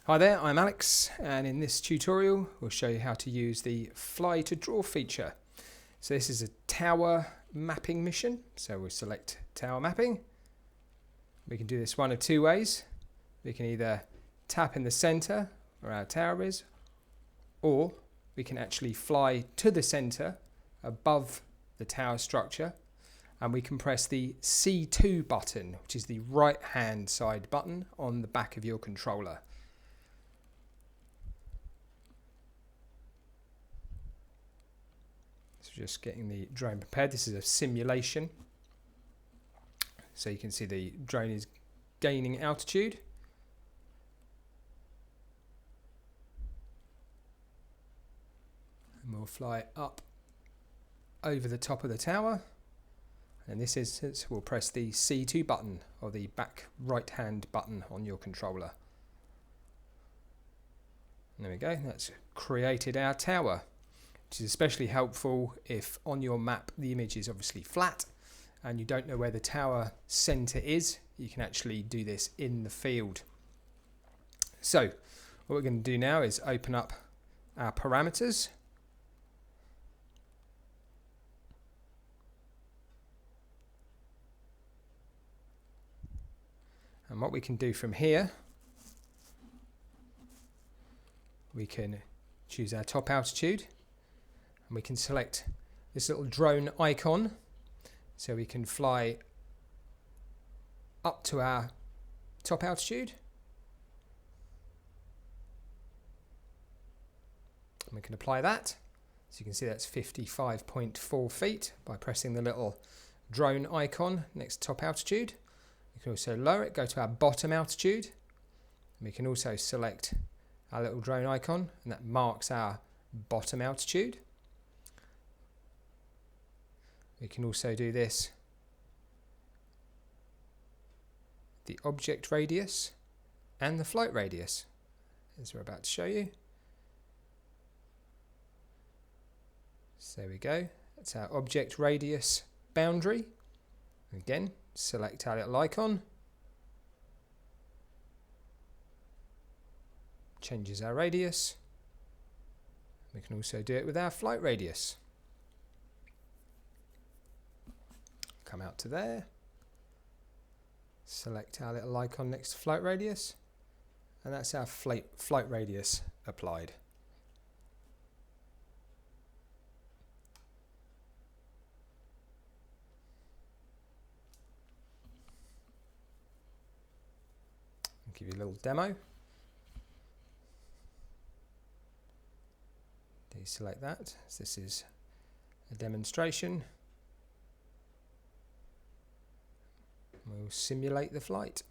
Hi there, I'm Alex, and in this tutorial we'll show you how to use the fly to draw feature. So this is a tower mapping mission, so we'll select tower mapping. We can do this one of two ways. We can either tap in the center where our tower is, or we can actually fly to the center above the tower structure, and we can press the C2 button, which is the right hand side button on the back of your controller. So just getting the drone prepared. This is a simulation. So you can see the drone is gaining altitude. And we'll fly up over the top of the tower. And in this instance, we'll press the C2 button, or the back right hand button on your controller. And there we go, that's created our tower, which is especially helpful if on your map the image is obviously flat and you don't know where the tower center is. You can actually do this in the field. So what we're going to do now is open up our parameters. And what we can do from here, we can choose our top altitude, and we can select this little drone icon so we can fly up to our top altitude. And we can apply that. So you can see that's 55.4 feet by pressing the little drone icon next to top altitude. We can also lower it, go to our bottom altitude. And we can also select our little drone icon, and that marks our bottom altitude. We can also do this, the object radius and the flight radius, as we're about to show you. So there we go, that's our object radius boundary. Again, select our little icon, changes our radius. We can also do it with our flight radius. Come out to there, select our little icon next to flight radius, and that's our flight radius applied. I'll give you a little demo. Deselect that, as this is a demonstration. We'll simulate the flight.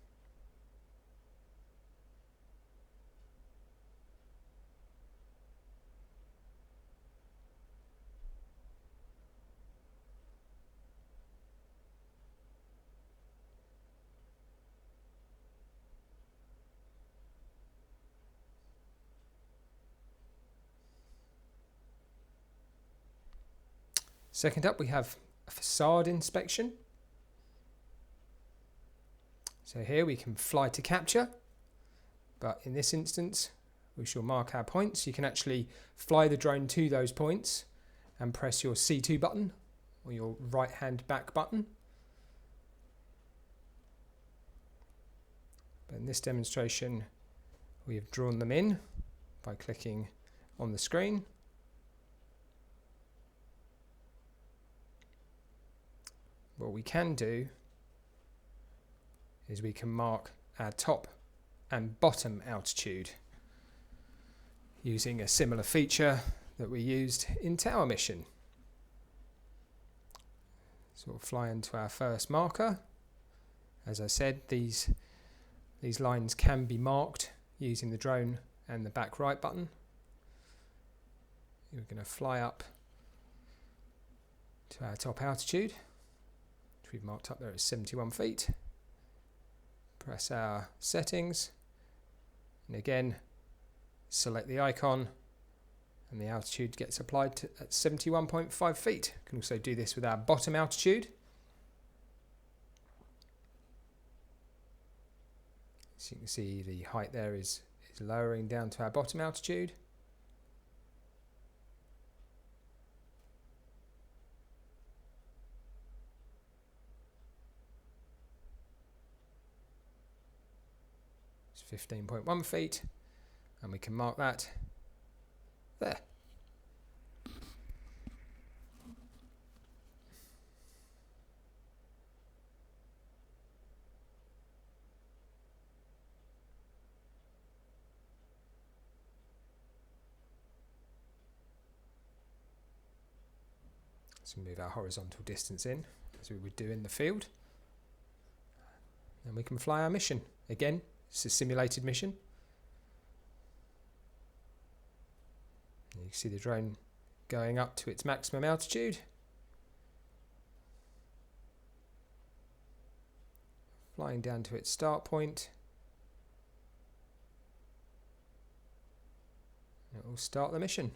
Second up, we have a facade inspection. So here we can fly to capture, but in this instance we shall mark our points. You can actually fly the drone to those points and press your C2 button or your right hand back button. But in this demonstration we have drawn them in by clicking on the screen. What we can do is we can mark our top and bottom altitude using a similar feature that we used in Tower Mission. So we'll fly into our first marker. As I said, these lines can be marked using the drone and the back right button. We're going to fly up to our top altitude, which we've marked up there at 71 feet. Press our settings, and again select the icon, and the altitude gets applied at 71.5 feet. You can also do this with our bottom altitude. So you can see the height there is Just lowering down to our bottom altitude. It's 15.1 feet, and we can mark that there. So move our horizontal distance in, as we would do in the field. And we can fly our mission. Again, it's a simulated mission. You can see the drone going up to its maximum altitude. Flying down to its start point. It will start the mission.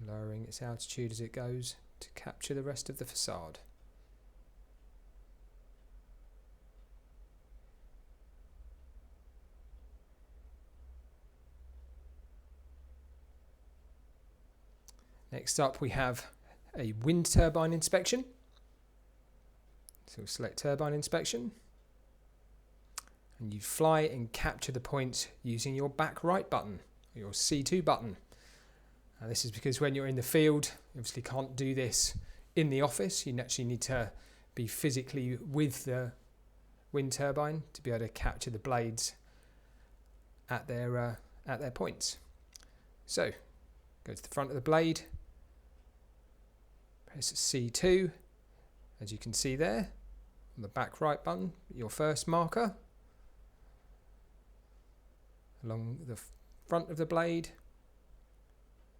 Lowering its altitude as it goes to capture the rest of the facade. Next up we have a wind turbine inspection. So we'll select turbine inspection. And you fly and capture the points using your back right button, or your C2 button. This is because when you're in the field, you obviously can't do this in the office. You actually need to be physically with the wind turbine to be able to capture the blades at their points. So, go to the front of the blade, press C2, as you can see there, on the back right button, your first marker. Along the front of the blade,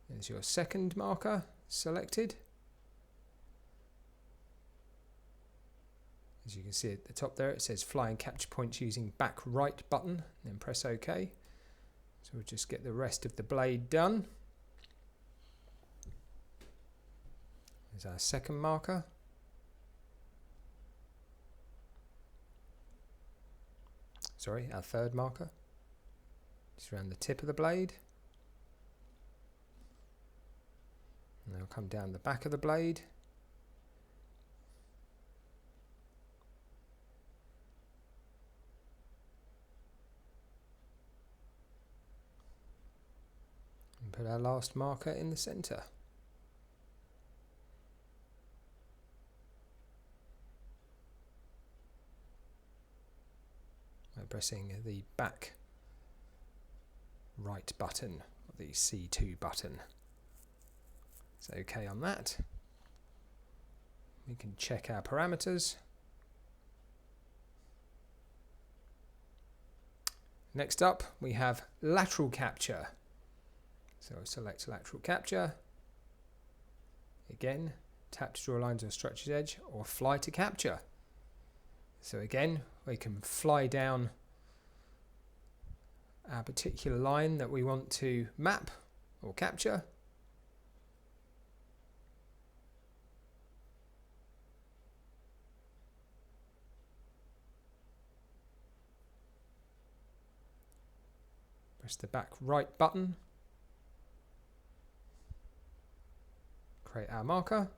there's your second marker selected. As you can see at the top there, it says fly and capture points using back right button, then press OK. So we'll just get the rest of the blade done. There's our second marker. Sorry, our third marker. Just around the tip of the blade. And they'll come down the back of the blade. And put our last marker in the centre. By pressing the back right button, or the C2 button. It's OK on that. We can check our parameters. Next up we have lateral capture. So select lateral capture. Again, tap to draw lines on a structure's edge, or fly to capture. So again, we can fly down our particular line that we want to map or capture. Press the back right button. Create our marker.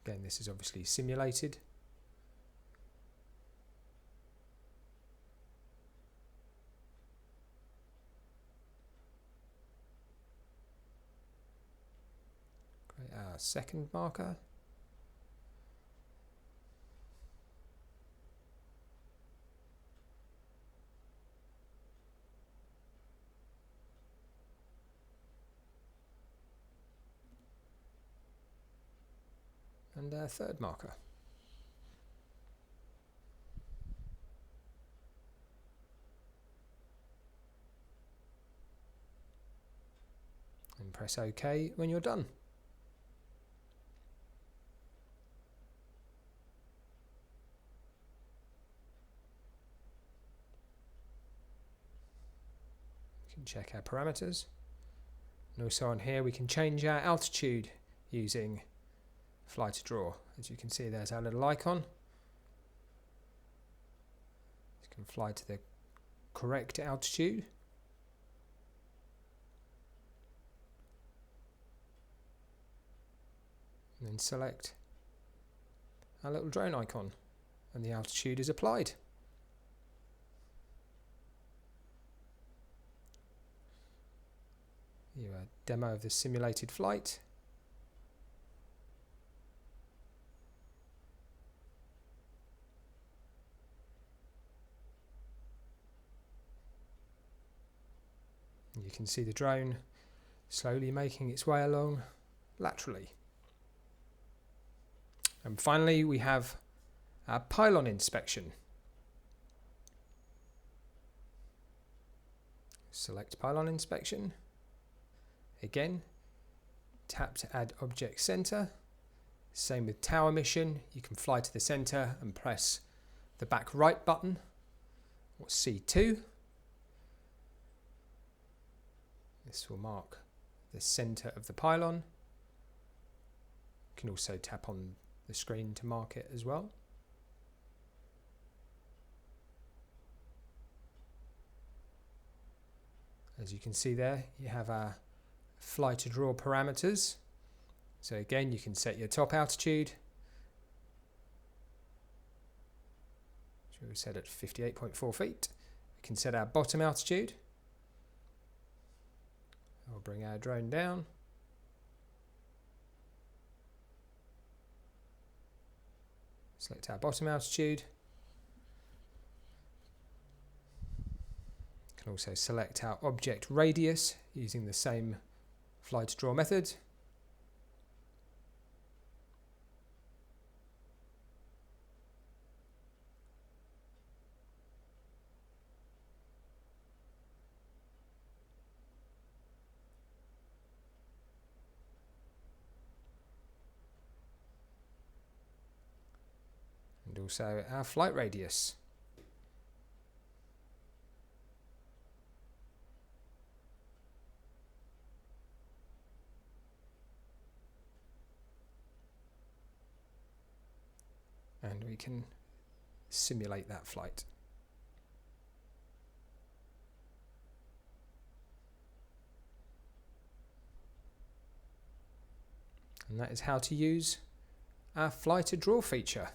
Again, this is obviously simulated. Create our second marker. And our third marker. And press OK when you're done. can check our parameters. And also on here we can change our altitude using fly to draw. As you can see, there's our little icon. You can fly to the correct altitude. And then select our little drone icon and the altitude is applied. Here a demo of the simulated flight. You can see the drone slowly making its way along laterally. And finally we have our pylon inspection. Select pylon inspection. Again, tap to add object center. Same with tower mission. You can fly to the center and press the back right button or C2. This will mark the center of the pylon. You can also tap on the screen to mark it as well. As you can see there, you have our fly to draw parameters. So again, you can set your top altitude, which we'll set at 58.4 feet. We can set our bottom altitude. I'll bring our drone down. Select our bottom altitude. You can also select our object radius using the same fly to draw method. And also our flight radius. And we can simulate that flight. And that is how to use our fly to draw feature.